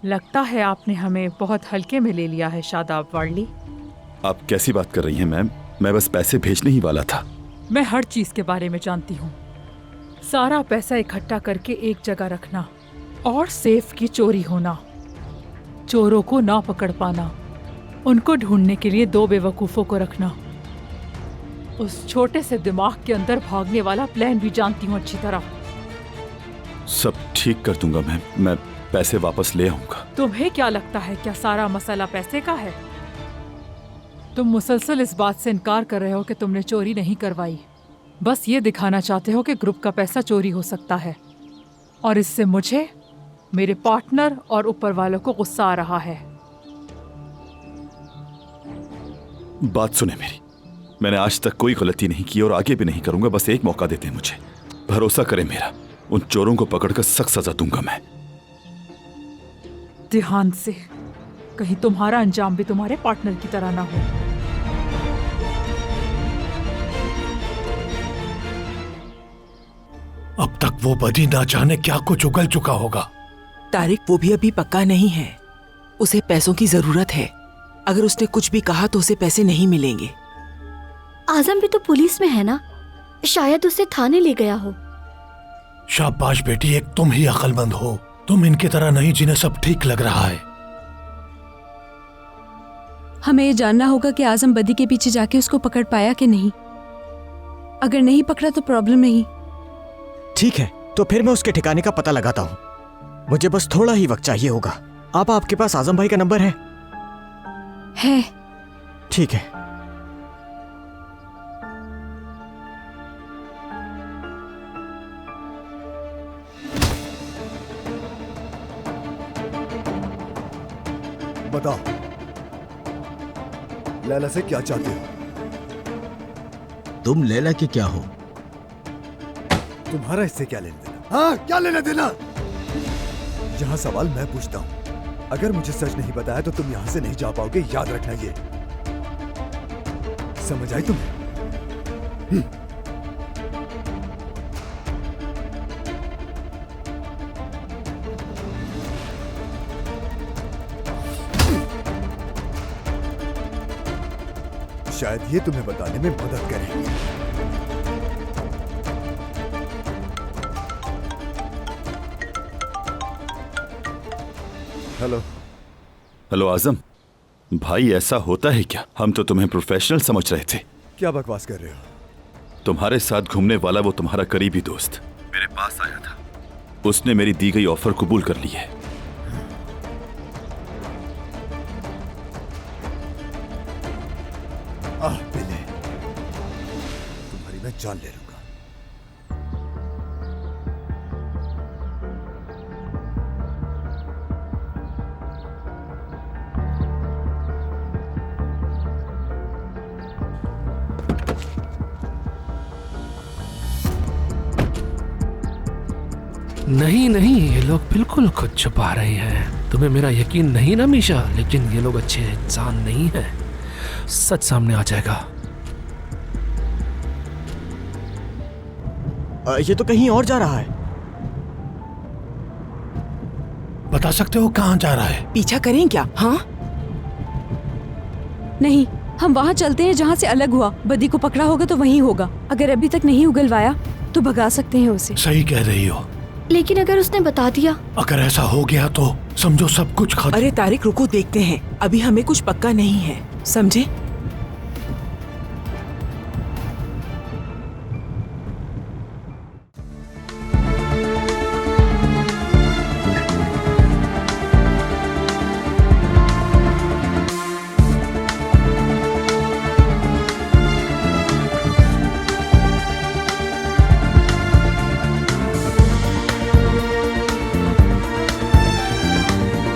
लगता है आपने हमें बहुत हल्के में ले लिया है शादाब वार्ली। आप कैसी बात कर रही हैं मैम? मैं बस पैसे भेजने ही वाला था। मैं हर चीज के बारे में जानती हूँ। सारा पैसा इकट्ठा करके एक जगह रखना और सेफ की चोरी होना, चोरों को ना पकड़ पाना, उनको ढूंढने के लिए 2 बेवकूफों को रखना। उस छोटे से दिमाग के अंदर भागने वाला प्लान भी जानती हूँ अच्छी तरह। सब ठीक कर दूंगा मैम, मैं पैसे वापस ले आऊंगा। तुम्हें क्या लगता है क्या सारा मसला पैसे का है? तुम मुसलसल इस बात से इनकार कर रहे हो कि तुमने चोरी नहीं करवाई। बस ये दिखाना चाहते हो कि ग्रुप का पैसा चोरी हो सकता है, और इससे मुझे, मेरे पार्टनर और ऊपर वालों को गुस्सा आ रहा है। बात सुने मेरी, मैंने आज तक कोई गलती नहीं की और आगे भी नहीं करूंगा। बस एक मौका देते हैं मुझे, भरोसा करें मेरा। उन चोरों को पकड़कर सख्त सजा दूंगा मैं। ध्यान से, कहीं तुम्हारा अंजाम भी तुम्हारे पार्टनर की तरह ना हो। अब तक वो बदी ना जाने क्या कुछ उगल चुका होगा। तारिक, वो भी अभी पक्का नहीं है। उसे पैसों की जरूरत है। अगर उसने कुछ भी कहा तो उसे पैसे नहीं मिलेंगे। आजम भी तो पुलिस में है ना, शायद उसे थाने ले गया हो। शाबाश बेटी, एक तुम ही अक्लमंद हो। तुम इनकी तरह नहीं जिन्हें सब ठीक लग रहा है। हमें ये जानना होगा कि आजम बदी के पीछे जाके उसको पकड़ पाया कि नहीं। अगर नहीं पकड़ा तो प्रॉब्लम नहीं। ठीक है, तो फिर मैं उसके ठिकाने का पता लगाता हूँ। मुझे बस थोड़ा ही वक्त चाहिए होगा। आपके पास आजम भाई का नंबर है? है। ठीक है। बताओ, लैला से क्या चाहते हो? तुम लैला के क्या हो? तुम्हारा इससे क्या लेना देना? हाँ, क्या लेना देना? यहाँ सवाल मैं पूछता हूँ। अगर मुझे सच नहीं बताया तो तुम यहाँ से नहीं जा पाओगे, याद रखना ये। समझ आई तुम्हें? शायद ये तुम्हें बताने में मदद करेगी। हेलो। हेलो आजम भाई, ऐसा होता है क्या? हम तो तुम्हें प्रोफेशनल समझ रहे थे। क्या बकवास कर रहे हो? तुम्हारे साथ घूमने वाला वो तुम्हारा करीबी दोस्त मेरे पास आया था। उसने मेरी दी गई ऑफर कबूल कर ली है। बिले, तुम्हारी मैं जान ले लूंगा। नहीं नहीं, ये लोग बिल्कुल खुद छुपा रहे हैं। तुम्हें मेरा यकीन नहीं ना मीशा, लेकिन ये लोग अच्छे इंसान नहीं हैं। सच सामने आ जाएगा। ये तो कहीं और जा रहा है। बता सकते हो कहाँ जा रहा है? पीछा करें क्या? हाँ, नहीं, हम वहाँ चलते हैं जहाँ से अलग हुआ। बदी को पकड़ा होगा तो वहीं होगा। अगर अभी तक नहीं उगलवाया तो भगा सकते हैं उसे। सही कह रही हो। लेकिन अगर उसने बता दिया? अगर ऐसा हो गया तो समझो सब कुछ खत्म। अरे तारिक, रुको, देखते हैं। अभी हमें कुछ पक्का नहीं है, समझे?